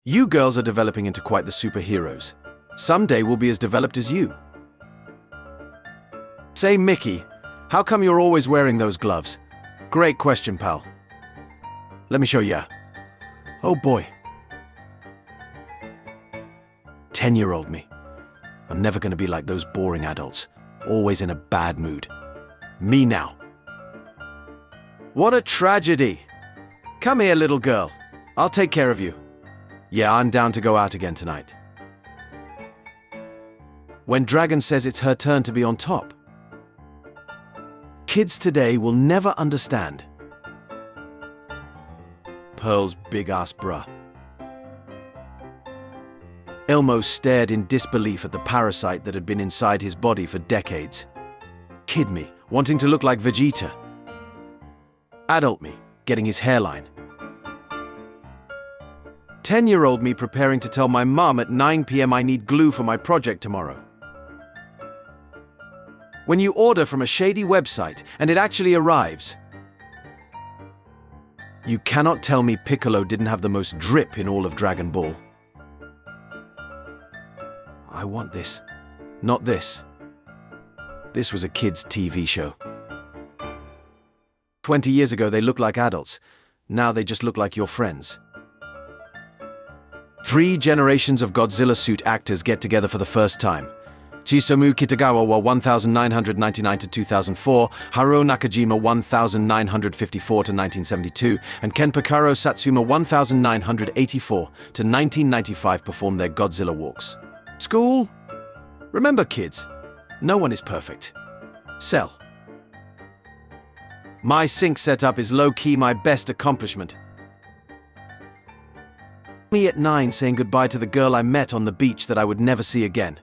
You girls are developing into quite the superheroes. Someday we'll be as developed as you. Say, Mickey, how come you're always wearing those gloves? Great question, pal. Let me show ya. Oh boy. 10-year-old me. I'm never gonna be like those boring adults, always in a bad mood. Me now. What a tragedy. Come here, little girl. I'll take care of you. Yeah, I'm down to go out again tonight. When Dragon says it's her turn to be on top. Kids today will never understand. Pearl's big-ass bruh. Elmo stared in disbelief at the parasite that had been inside his body for decades. Kid me, wanting to look like Vegeta. Adult me, getting his hairline. 10-year-old me preparing to tell my mom at 9 p.m. I need glue for my project tomorrow. When you order from a shady website and it actually arrives. You cannot tell me Piccolo didn't have the most drip in all of Dragon Ball. I want this, not this. This was a kid's TV show. 20 years ago they looked like adults. Now they just look like your friends. 3 generations of Godzilla suit actors get together for the first time. Chisamu Kitagawa wa 1999 to 2004, Haruo Nakajima 1954 to 1972, and Ken Picaro Satsuma 1984 to 1995 performed their Godzilla walks. School? Remember, kids, no one is perfect. Cell. My sync setup is low-key my best accomplishment. Me at 9 saying goodbye to the girl I met on the beach that I would never see again.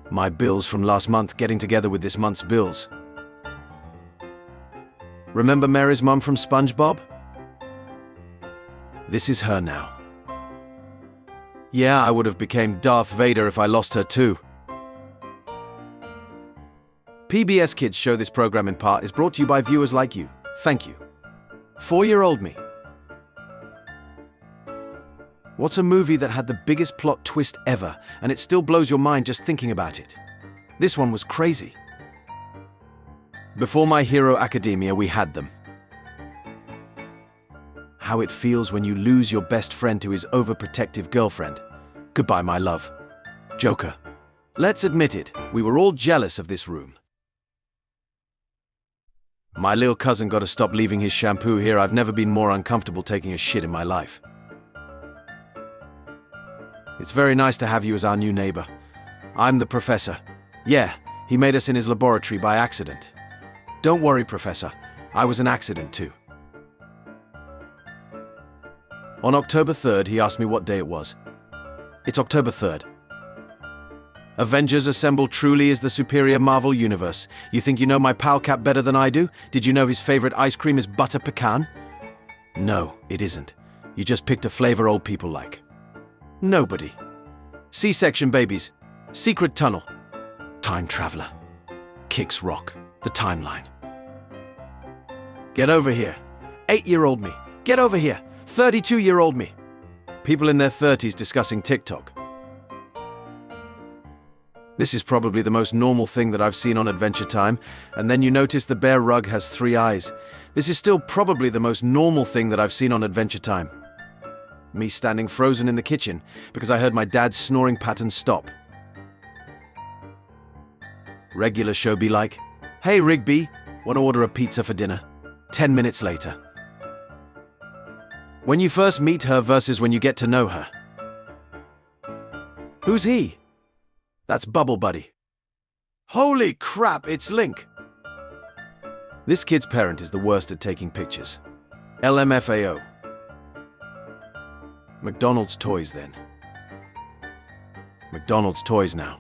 My bills from last month getting together with this month's bills. Remember Mary's mum from SpongeBob? This is her now. Yeah, I would have became Darth Vader if I lost her too. PBS Kids show this program in part is brought to you by viewers like you. Thank you. 4-year-old me. What's a movie that had the biggest plot twist ever, and it still blows your mind just thinking about it? This one was crazy. Before My Hero Academia, we had them. How it feels when you lose your best friend to his overprotective girlfriend. Goodbye, my love. Joker. Let's admit it, we were all jealous of this room. My little cousin got to stop leaving his shampoo here. I've never been more uncomfortable taking a shit in my life. It's very nice to have you as our new neighbor. I'm the professor. Yeah, he made us in his laboratory by accident. Don't worry, Professor. I was an accident too. On October 3rd, he asked me what day it was. It's October 3rd. Avengers Assemble truly is the superior Marvel universe. You think you know my pal Cap better than I do? Did you know his favorite ice cream is butter pecan? No, it isn't. You just picked a flavor old people like. Nobody. C-section babies. Secret tunnel. Time traveler. Kicks rock. The timeline. Get over here. 8-year-old me. Get over here. 32-year-old me. People in their 30s discussing TikTok. This is probably the most normal thing that I've seen on Adventure Time, and then you notice the bear rug has 3 eyes. This is still probably the most normal thing that I've seen on Adventure Time. Me standing frozen in the kitchen because I heard my dad's snoring pattern stop. Regular show be like, "Hey Rigby, want to order a pizza for dinner?" 10 minutes later. When you first meet her versus when you get to know her. Who's he? That's Bubble Buddy. Holy crap, it's Link! This kid's parent is the worst at taking pictures. LMFAO. McDonald's toys then. McDonald's toys now.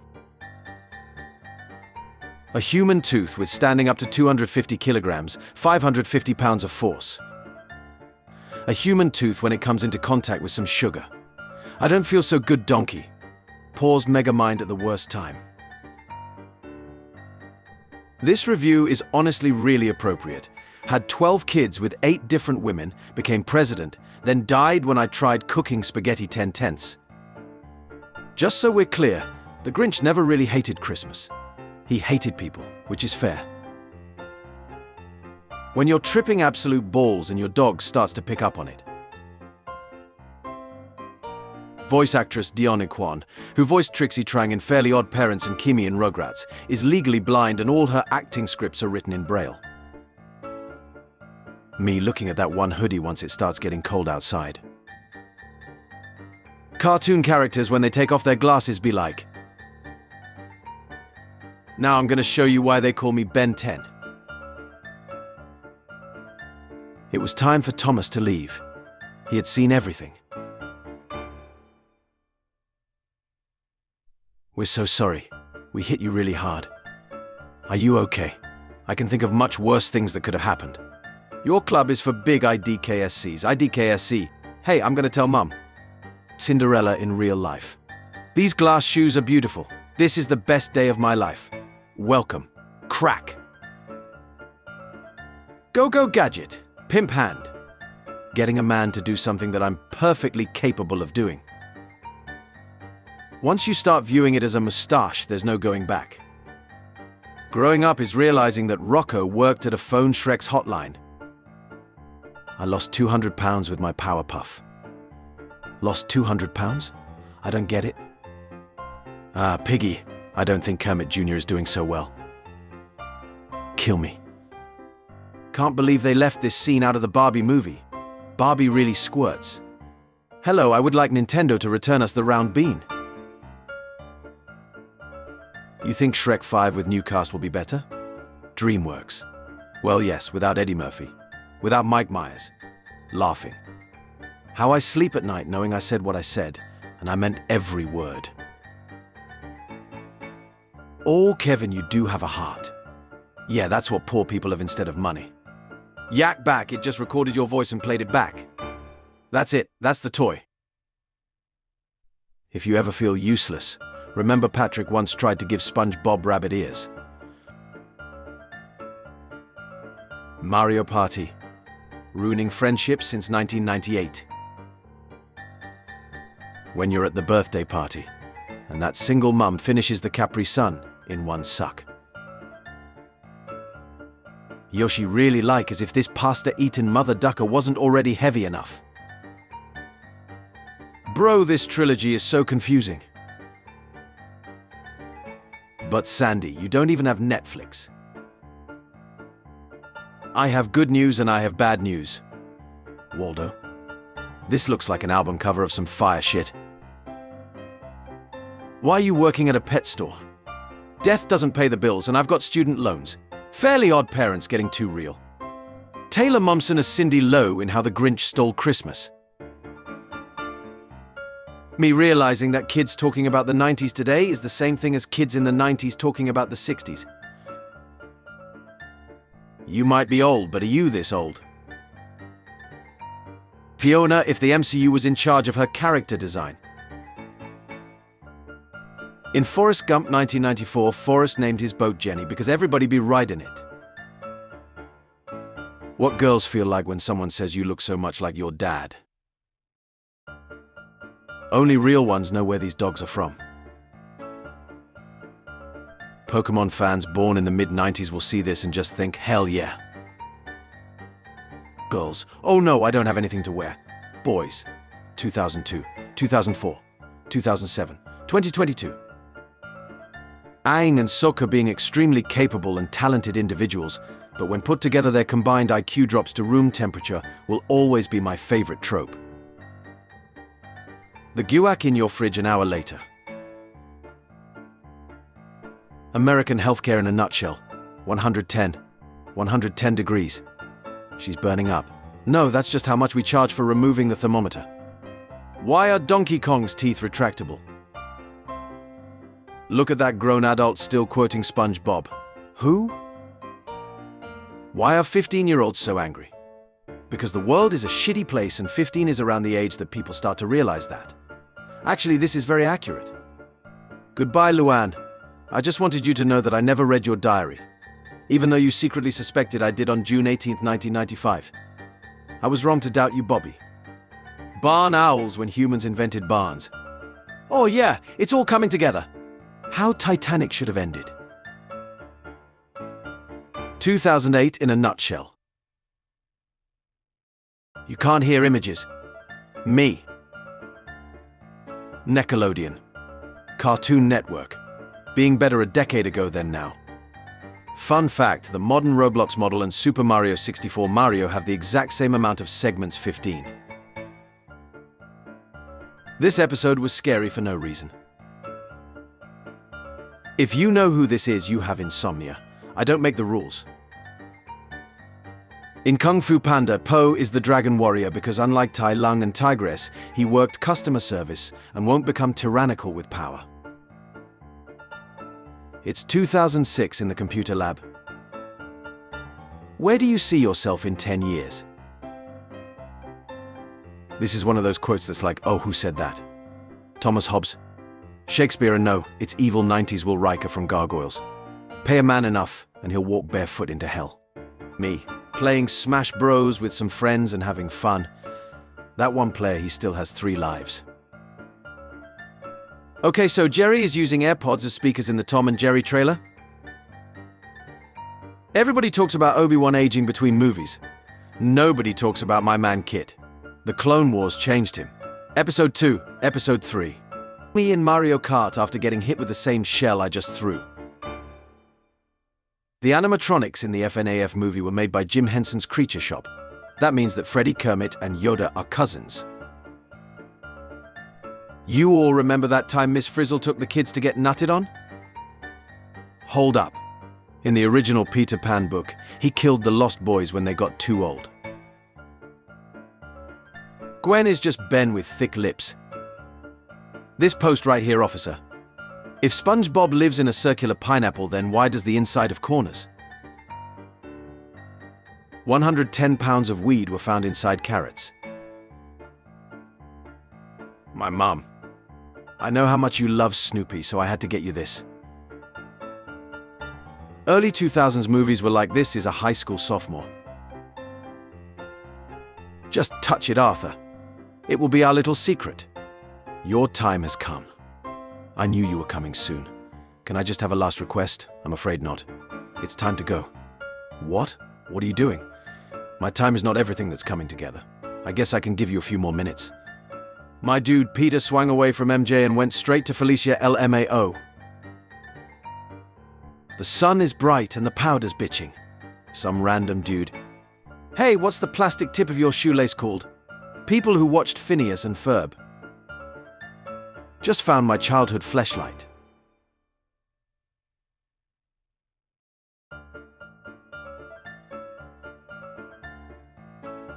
A human tooth withstanding up to 250 kilograms, 550 pounds of force. A human tooth when it comes into contact with some sugar. I don't feel so good, donkey. Pause Megamind at the worst time. This review is honestly really appropriate. Had 12 kids with 8 different women, became president, then died when I tried cooking spaghetti 10/10. Just so we're clear, the Grinch never really hated Christmas. He hated people, which is fair. When you're tripping absolute balls and your dog starts to pick up on it. Voice actress Dionne Kwan, who voiced Trixie Trang in Fairly Odd Parents and Kimi in Rugrats, is legally blind and all her acting scripts are written in Braille. Me looking at that one hoodie once it starts getting cold outside. Cartoon characters, when they take off their glasses, be like, "Now I'm going to show you why they call me Ben 10. It was time for Thomas to leave. He had seen everything. "We're so sorry. We hit you really hard. Are you okay? I can think of much worse things that could have happened. Your club is for big IDKSCs. IDKSC. Hey, I'm going to tell Mum. Cinderella in real life. These glass shoes are beautiful. This is the best day of my life. Welcome. Crack. Go-go gadget. Pimp hand. Getting a man to do something that I'm perfectly capable of doing. Once you start viewing it as a moustache, there's no going back. Growing up is realizing that Rocco worked at a phone Shrek's hotline. I lost 200 pounds with my Powerpuff. Lost 200 pounds? I don't get it. Piggy. I don't think Kermit Jr. is doing so well. Kill me. Can't believe they left this scene out of the Barbie movie. Barbie really squirts. Hello, I would like Nintendo to return us the round bean. You think Shrek 5 with new cast will be better? DreamWorks. Well, yes, without Eddie Murphy. Without Mike Myers. Laughing. How I sleep at night knowing I said what I said, and I meant every word. Oh, Kevin, you do have a heart. Yeah, that's what poor people have instead of money. Yak back, it just recorded your voice and played it back. That's it, that's the toy. If you ever feel useless, remember Patrick once tried to give SpongeBob rabbit ears. Mario Party. Ruining friendships since 1998. When you're at the birthday party, and that single mum finishes the Capri Sun in one suck. Yoshi really like as if this pasta-eaten mother ducker wasn't already heavy enough. Bro, this trilogy is so confusing. But Sandy, you don't even have Netflix. I have good news and I have bad news. Waldo. This looks like an album cover of some fire shit. Why are you working at a pet store? Death doesn't pay the bills and I've got student loans. Fairly Odd Parents getting too real. Taylor Momsen as Cindy Lowe in How the Grinch Stole Christmas. Me realizing that kids talking about the 90s today is the same thing as kids in the 90s talking about the 60s. You might be old, but are you this old? Fiona, if the MCU was in charge of her character design. In Forrest Gump 1994, Forrest named his boat Jenny because everybody be riding it. What girls feel like when someone says you look so much like your dad. Only real ones know where these dogs are from. Pokemon fans born in the mid-90s will see this and just think, hell yeah. Girls, oh no, I don't have anything to wear. Boys, 2002, 2004, 2007, 2022. Aang and Sokka being extremely capable and talented individuals, but when put together their combined IQ drops to room temperature will always be my favorite trope. The guac in your fridge an hour later. American healthcare in a nutshell. 110 degrees. She's burning up. No, that's just how much we charge for removing the thermometer. Why are Donkey Kong's teeth retractable? Look at that grown adult still quoting SpongeBob. Who? Why are 15-year-olds so angry? Because the world is a shitty place and 15 is around the age that people start to realize that. Actually, this is very accurate. Goodbye, Luann. I just wanted you to know that I never read your diary, even though you secretly suspected I did on June 18, 1995. I was wrong to doubt you, Bobby. Barn owls when humans invented barns. Oh yeah, it's all coming together. How Titanic should have ended. 2008 in a nutshell. You can't hear images. Me. Nickelodeon. Cartoon Network. Being better a decade ago than now. Fun fact, the modern Roblox model and Super Mario 64 Mario have the exact same amount of segments, 15. This episode was scary for no reason. If you know who this is, you have insomnia. I don't make the rules. In Kung Fu Panda, Po is the dragon warrior because unlike Tai Lung and Tigress, he worked customer service and won't become tyrannical with power. It's 2006 in the computer lab. Where do you see yourself in 10 years? This is one of those quotes that's like, oh, who said that? Thomas Hobbes. Shakespeare, and no, it's evil 90s Will Riker from Gargoyles. Pay a man enough and he'll walk barefoot into hell. Me, playing Smash Bros with some friends and having fun. That one player, he still has 3 lives. Okay, so Jerry is using AirPods as speakers in the Tom and Jerry trailer. Everybody talks about Obi-Wan aging between movies. Nobody talks about my man Kit. The Clone Wars changed him. Episode 2, Episode 3. Me in Mario Kart after getting hit with the same shell I just threw. The animatronics in the FNAF movie were made by Jim Henson's Creature Shop. That means that Freddy, Kermit, and Yoda are cousins. You all remember that time Miss Frizzle took the kids to get nutted on? Hold up. In the original Peter Pan book, he killed the Lost Boys when they got too old. Gwen is just Ben with thick lips. This post right here, officer. If SpongeBob lives in a circular pineapple, then why does the inside of corners? 110 pounds of weed were found inside carrots. My mom. I know how much you love Snoopy, so I had to get you this. Early 2000s movies were like This is a High School Sophomore. Just touch it, Arthur. It will be our little secret. Your time has come. I knew you were coming soon. Can I just have a last request? I'm afraid not. It's time to go. What? What are you doing? My time is not everything that's coming together. I guess I can give you a few more minutes. My dude Peter swung away from MJ and went straight to Felicia LMAO. The sun is bright and the powder's bitching. Some random dude. Hey, what's the plastic tip of your shoelace called? People who watched Phineas and Ferb. Just found my childhood fleshlight.